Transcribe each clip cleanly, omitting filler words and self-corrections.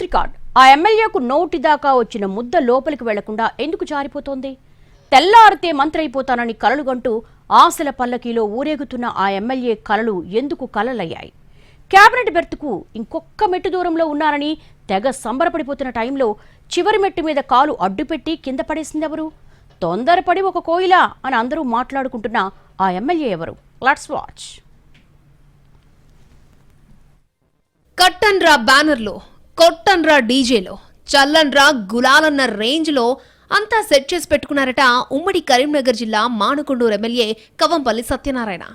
Record. ఆ ఎమ్మెల్యేకు నోటి దాకా వచ్చిన ముద్ద లోపలికి వెళ్లకుండా ఎందుకు జారిపోతోంది? తెల్లారితే మంత్రి అయిపోతానని కలలుగంటూ ఆశల పల్లకీలో ఊరేగుతున్న ఆ ఎమ్మెల్యే కలలు ఎందుకు కలలయ్యాయి? కేబినెట్ బెర్త్కు ఇంకొక్క మెట్టు దూరంలో ఉన్నారని తెగ సంబరపడిపోతున్న టైంలో చివరి మెట్టు మీద కాలు అడ్డుపెట్టి కింద పడేసిందెవరు? తొందరపడి ఒక కోయిలా అని అందరూ మాట్లాడుకుంటున్న ఆ ఎమ్మెల్యే ఎవరు? Let's watch. కట్టన్రా బ్యానర్లో, కొట్టన్రా డీజేలో, చల్లన్రా గులాలన్న రేంజ్లో అంతా సెట్ చేసి పెట్టుకున్నారట ఉమ్మడి కరీంనగర్ జిల్లా మానకొండూరు ఎమ్మెల్యే కవంపల్లి సత్యనారాయణ.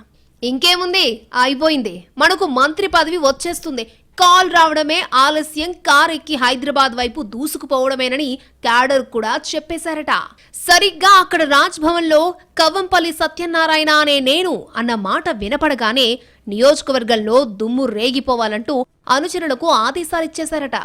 ఇంకేముంది, అయిపోయింది, మనకు మంత్రి పదవి వచ్చేస్తుంది, కాల్ రావడమే ఆలస్యం, కార్ ఎక్కి హైదరాబాద్ వైపు దూసుకుపోవడమేనని క్యాడర్ కూడా చెప్పేశారట. సరిగ్గా అక్కడ రాజ్ భవన్ లో కవంపల్లి సత్యనారాయణ అనే నేను అన్న మాట వినపడగానే నియోజకవర్గంలో దుమ్ము రేగిపోవాలంటూ అనుచరులకు ఆదేశాలిచ్చేశారట.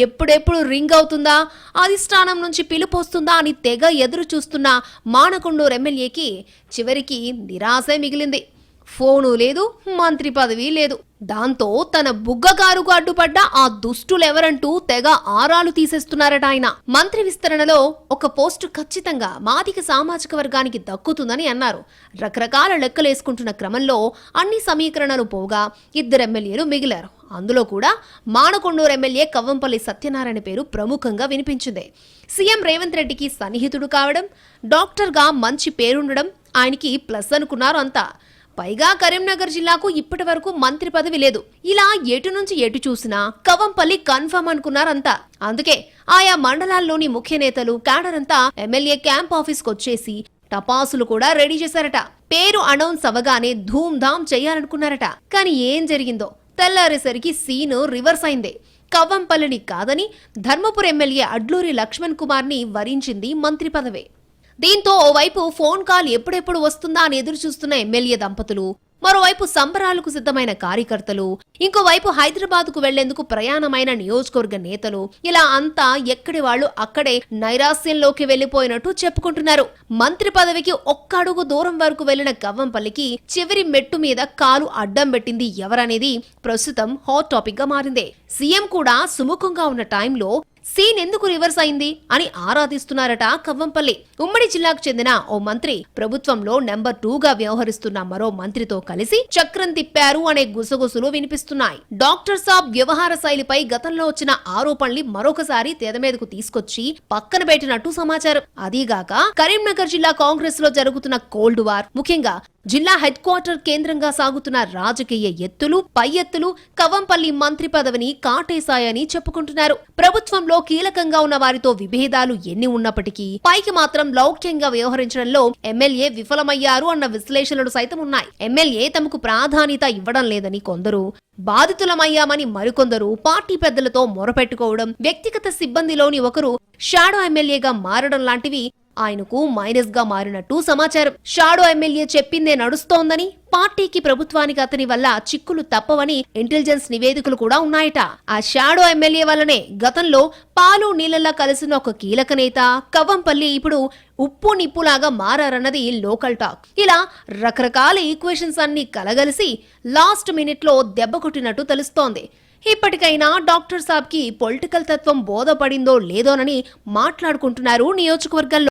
ఎప్పుడెప్పుడు రింగ్ అవుతుందా, అధిష్టానం నుంచి పిలుపొస్తుందా అని తెగ ఎదురు చూస్తున్న మానకొండూరు ఎమ్మెల్యేకి చివరికి నిరాశే మిగిలింది. ఫోను లేదు, మంత్రి పదవి లేదు. దాంతో తన బుగ్గకారుకు అడ్డుపడ్డ ఆ దుష్టులెవరంటూ తెగ ఆరాలు తీసేస్తున్నారట ఆయన. మంత్రి విస్తరణలో ఒక పోస్టు ఖచ్చితంగా మాదిక సామాజిక వర్గానికి దక్కుతుందని అన్నారు. రకరకాల లెక్కలేసుకుంటున్న క్రమంలో అన్ని సమీకరణలు పోగా 2 ఎమ్మెల్యేలు మిగిలారు. అందులో కూడా మానకొండూరు ఎమ్మెల్యే కవంపల్లి సత్యనారాయణ పేరు ప్రముఖంగా వినిపించింది. సీఎం రేవంత్ రెడ్డికి సన్నిహితుడు కావడం, డాక్టర్గా మంచి పేరుండడం ఆయనకి ప్లస్ అనుకున్నారు అంతా. పైగా కరీంనగర్ జిల్లాకు ఇప్పటి వరకు మంత్రి పదవి లేదు. ఇలా ఎటు నుంచి ఎటు చూసినా కవంపల్లి కన్ఫర్మ్ అనుకున్నారంతా. అందుకే ఆయా మండలాల్లోని ముఖ్య నేతలు, క్యాడర్ అంతా ఎమ్మెల్యే క్యాంప్ ఆఫీస్ కొచ్చేసి టపాసులు కూడా రెడీ చేశారట. పేరు అనౌన్స్ అవ్వగానే ధూమ్ ధామ్ చేయాలనుకున్నారట. కానీ ఏం జరిగిందో తెల్లారేసరికి సీను రివర్స్ అయింది. కవంపల్లిని కాదని ధర్మపురి ఎమ్మెల్యే అడ్లూరి లక్ష్మణ్ కుమార్ ని వరించింది మంత్రి పదవే. దీంతో ఓవైపు ఫోన్ కాల్ ఎప్పుడెప్పుడు వస్తుందా అని ఎదురు చూస్తున్న ఎమ్మెల్యే దంపతులు, మరోవైపు సంబరాలకు సిద్ధమైన కార్యకర్తలు, ఇంకోవైపు హైదరాబాద్ కు వెళ్లేందుకు ప్రయాణమైన నియోజకవర్గ నేతలు, ఇలా అంతా ఎక్కడి వాళ్లు అక్కడే నైరాస్యంలోకి వెళ్లిపోయినట్టు చెప్పుకుంటున్నారు. మంత్రి పదవికి ఒక్క అడుగు దూరం వరకు వెళ్లిన కవ్వంపల్లికి చివరి మెట్టు మీద కాలు అడ్డం పెట్టింది ఎవరనేది ప్రస్తుతం హాట్ టాపిక్ గా మారింది. సీఎం కూడా సుముఖంగా ఉన్న టైంలో సీన్ ఎందుకు రివర్స్ అయింది అని ఆరాధిస్తున్నారట కవ్వంపల్లి. ఉమ్మడి జిల్లాకు చెందిన ఓ మంత్రి ప్రభుత్వంలో నెంబర్ 2గా వ్యవహరిస్తున్న మరో మంత్రితో కలిసి చక్రం తిప్పారు అనే గుసగుసలు వినిపిస్తున్నాయి. డాక్టర్ సాబ్ వ్యవహార శైలిపై గతంలో వచ్చిన ఆరోపణల్ని మరొకసారి తెర మీదకు తీసుకొచ్చి పక్కన పెట్టినట్టు సమాచారం. అదీగాక కరీంనగర్ జిల్లా కాంగ్రెస్ లో జరుగుతున్న కోల్డ్ వార్, ముఖ్యంగా జిల్లా హెడ్ క్వార్టర్ కేంద్రంగా సాగుతున్న రాజకీయ ఎత్తులు, పై ఎత్తులు కవంపల్లి మంత్రి పదవిని కాటేశాయని చెప్పుకుంటున్నారు. ప్రభుత్వంలో కీలకంగా ఉన్న వారితో విభేదాలు ఎన్ని ఉన్నప్పటికీ పైకి మాత్రం లౌక్యంగా వ్యవహరించడంలో ఎమ్మెల్యే విఫలమయ్యారు అన్న విశ్లేషణలు సైతం ఉన్నాయి. ఎమ్మెల్యే తమకు ప్రాధాన్యత ఇవ్వడం లేదని కొందరు, బాధితులమయ్యామని మరికొందరు పార్టీ పెద్దలతో మొరపెట్టుకోవడం, వ్యక్తిగత సిబ్బందిలోని ఒకరు షాడో ఎమ్మెల్యేగా మారడం లాంటివి ఆయనకు మైనస్ గా మారినట్టు సమాచారం. షాడో ఎమ్మెల్యే చెప్పిందే నడుస్తోందని, పార్టీకి ప్రభుత్వానికి అతని వల్ల చిక్కులు తప్పవని ఇంటెలిజెన్స్ నివేదికలు కూడా ఉన్నాయట. ఆ షాడో ఎమ్మెల్యే వల్లనే గతంలో పాలు నీళ్లలా కలిసిన ఒక కీలక నేత కవంపల్లి ఇప్పుడు ఉప్పు నిప్పులాగా మారారన్నది లోకల్ టాక్. ఇలా రకరకాల ఈక్వేషన్స్ అన్ని కలగలిసి లాస్ట్ మినిట్ లో దెబ్బ కొట్టినట్టు తెలుస్తోంది. ఇప్పటికైనా డాక్టర్ సాబ్ కి పొలిటికల్ తత్వం బోధపడిందో లేదోనని మాట్లాడుకుంటున్నారు నియోజకవర్గంలో.